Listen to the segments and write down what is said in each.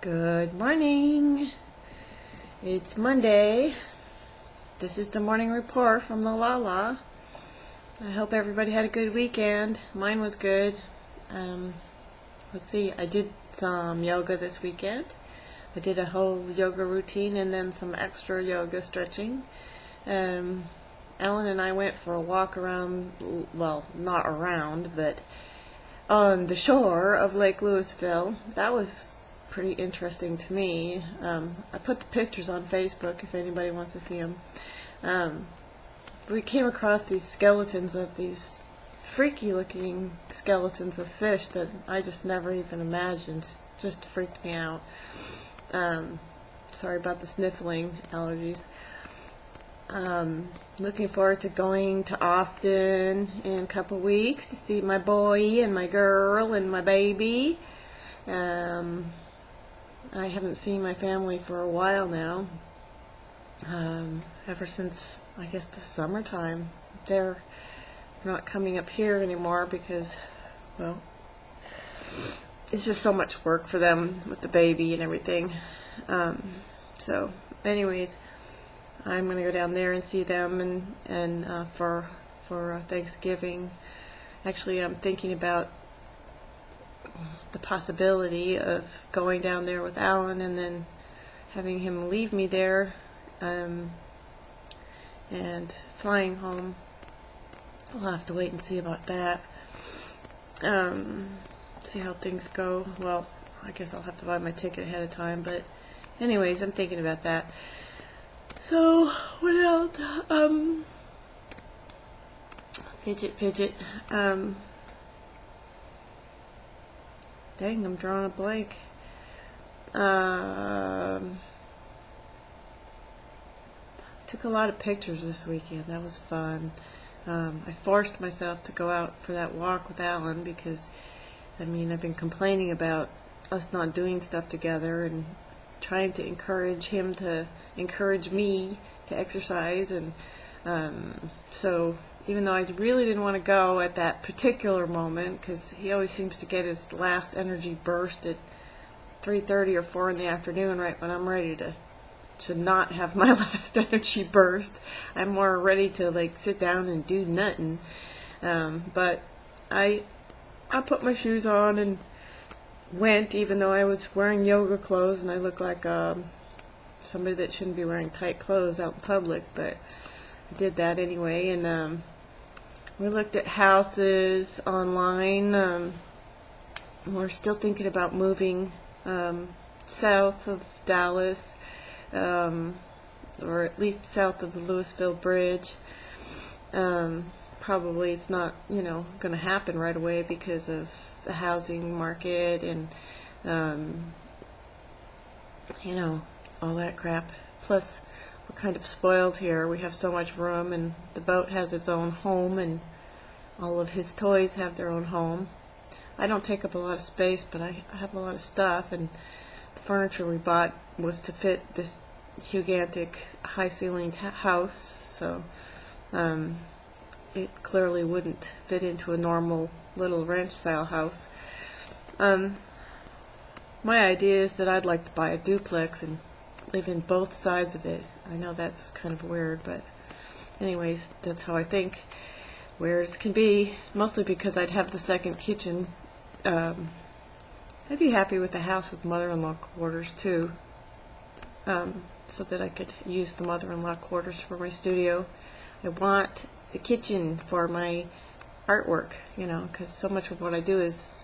Good morning. It's Monday. This is the morning report from the Lala. I hope everybody had a good weekend. Mine was good. Let's see, I did some yoga this weekend. I did a whole yoga routine and then some extra yoga stretching. Alan and I went for a walk around, well, not around, but on the shore of Lake Louisville. That was pretty interesting to me. I put the pictures on Facebook if anybody wants to see them. We came across these skeletons of these freaky looking skeletons of fish that I just never even imagined. Just freaked me out. Sorry about the sniffling allergies. Looking forward to going to Austin in a couple weeks to see my boy and my girl and my baby. I haven't seen my family for a while now. Ever since, I guess, the summertime. They're not coming up here anymore because, well, it's just so much work for them with the baby and everything. So, anyways, I'm going to go down there and see them and for Thanksgiving. Actually, I'm thinking about the possibility of going down there with Alan and then having him leave me there and flying home. We'll have to wait and see about that. See how things go. Well, I guess I'll have to buy my ticket ahead of time, but anyways, I'm thinking about that. So, what else? Fidget. Dang, I'm drawing a blank. Took a lot of pictures this weekend. That was fun. I forced myself to go out for that walk with Alan because, I've been complaining about us not doing stuff together and trying to encourage him to encourage me to exercise, and so even though I really didn't want to go at that particular moment because he always seems to get his last energy burst at 3:30 or 4 in the afternoon, right when I'm ready to not have my last energy burst. I'm more ready to sit down and do nothing, but I put my shoes on and went, even though I was wearing yoga clothes and I look like somebody that shouldn't be wearing tight clothes out in public, but I did that anyway. And we looked at houses online. We're still thinking about moving south of Dallas, or at least south of the Louisville Bridge. Probably it's not, going to happen right away because of the housing market and, all that crap. Plus, we're kind of spoiled here. We have so much room, and the boat has its own home, and all of his toys have their own home. I don't take up a lot of space, but I have a lot of stuff, and the furniture we bought was to fit this gigantic high-ceilinged house, so it clearly wouldn't fit into a normal little ranch-style house. My idea is that I'd like to buy a duplex and live in both sides of it. I know that's kind of weird, but anyways, that's how I think. Weird as can be, mostly because I'd have the second kitchen. I'd be happy with the house with mother-in-law quarters too, so that I could use the mother-in-law quarters for my studio. I want the kitchen for my artwork, because so much of what I do is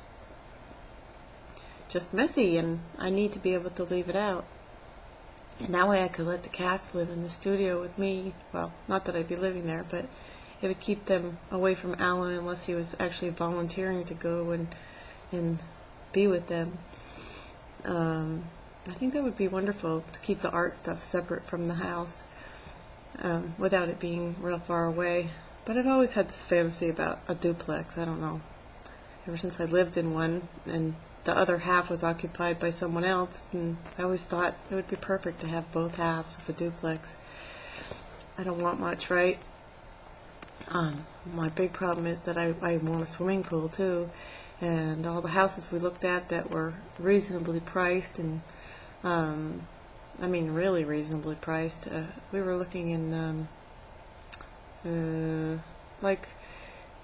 just messy, and I need to be able to leave it out. And that way I could let the cats live in the studio with me. Well, not that I'd be living there, but it would keep them away from Alan unless he was actually volunteering to go and be with them. I think that would be wonderful to keep the art stuff separate from the house, without it being real far away. But I've always had this fantasy about a duplex. I don't know. Ever since I lived in one, and the other half was occupied by someone else, and I always thought it would be perfect to have both halves of a duplex. I don't want much, right? My big problem is that I want a swimming pool too, and all the houses we looked at that were reasonably priced, and I mean really reasonably priced. We were looking in like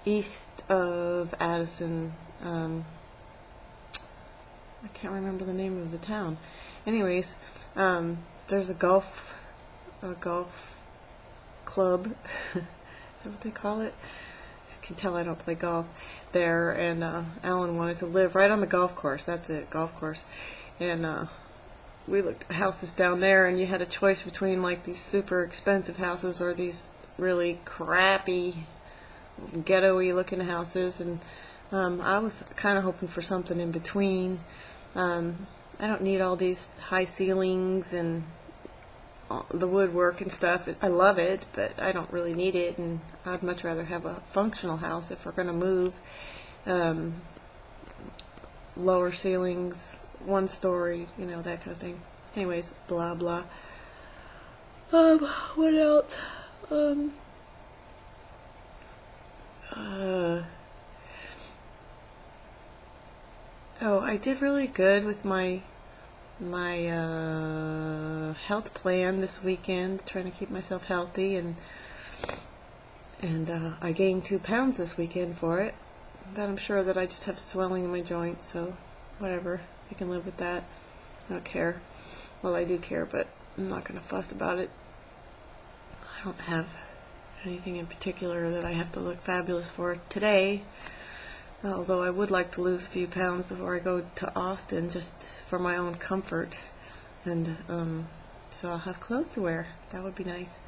east of Addison. I can't remember the name of the town. Anyways, there's a golf club. Is that what they call it? You can tell I don't play golf there, and Alan wanted to live right on the golf course. That's it, golf course. And we looked at houses down there, and you had a choice between like these super expensive houses or these really crappy, ghetto-y looking houses, and I was kind of hoping for something in between. I don't need all these high ceilings and the woodwork and stuff. I love it, but I don't really need it, and I'd much rather have a functional house if we're going to move. Lower ceilings, one story, you know, that kind of thing. Anyways, blah blah. What else? Oh, I did really good with my health plan this weekend, trying to keep myself healthy, and I gained 2 pounds this weekend for it. But I'm sure that I just have swelling in my joints, so whatever, I can live with that. I don't care. Well, I do care, but I'm not going to fuss about it. I don't have anything in particular that I have to look fabulous for today. Although I would like to lose a few pounds before I go to Austin, just for my own comfort, and so I'll have clothes to wear. That would be nice.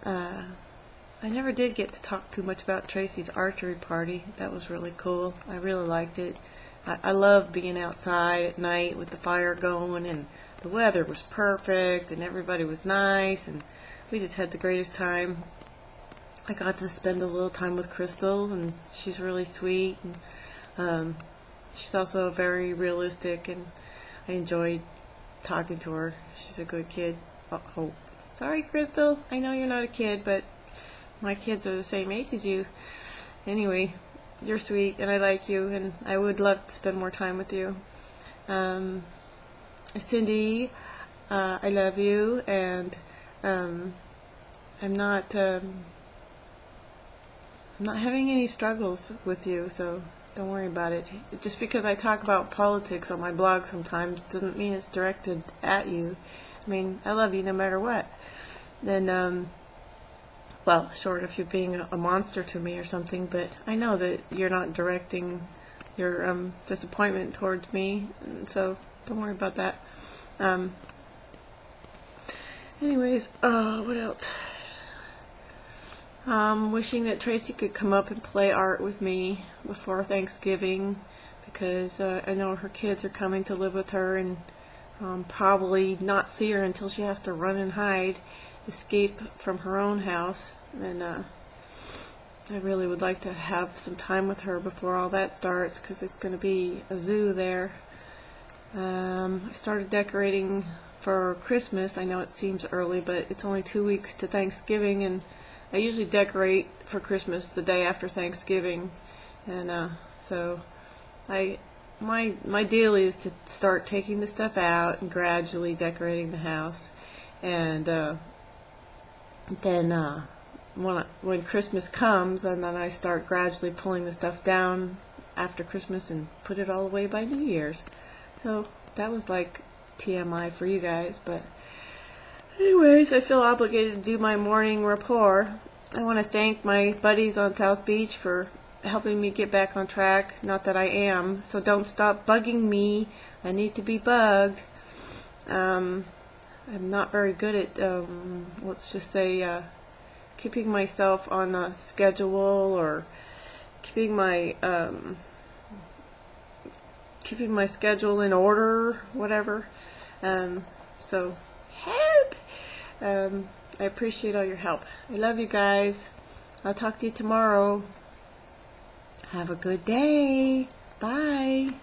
I never did get to talk too much about Tracy's archery party. That was really cool. I really liked it. I love being outside at night with the fire going, and the weather was perfect, and everybody was nice, and we just had the greatest time. I got to spend a little time with Crystal, and she's really sweet, and she's also very realistic, and I enjoyed talking to her. She's a good kid. Oh, sorry, Crystal. I know you're not a kid, but my kids are the same age as you. Anyway, you're sweet, and I like you, and I would love to spend more time with you. Cindy, I love you, and I'm not having any struggles with you, so don't worry about it. Just because I talk about politics on my blog sometimes doesn't mean it's directed at you. I mean, I love you no matter what. And, well, short of you being a monster to me or something, but I know that you're not directing your disappointment towards me, and so don't worry about that. Anyways, what else? Wishing that Tracy could come up and play art with me before Thanksgiving, because I know her kids are coming to live with her, and probably not see her until she has to run and hide, escape from her own house. And I really would like to have some time with her before all that starts, because it's going to be a zoo there. I started decorating for Christmas. I know it seems early, but it's only 2 weeks to Thanksgiving, and I usually decorate for Christmas the day after Thanksgiving, and so my deal is to start taking the stuff out and gradually decorating the house, and then when Christmas comes, and then I start gradually pulling the stuff down after Christmas and put it all away by New Year's. So that was like TMI for you guys, but anyways, I feel obligated to do my morning rapport. I want to thank my buddies on South Beach for helping me get back on track. Not that I am, so don't stop bugging me. I need to be bugged. I'm not very good at, let's just say, keeping myself on a schedule, or keeping my schedule in order, whatever. So help. I appreciate all your help. I love you guys. I'll talk to you tomorrow. Have a good day. Bye.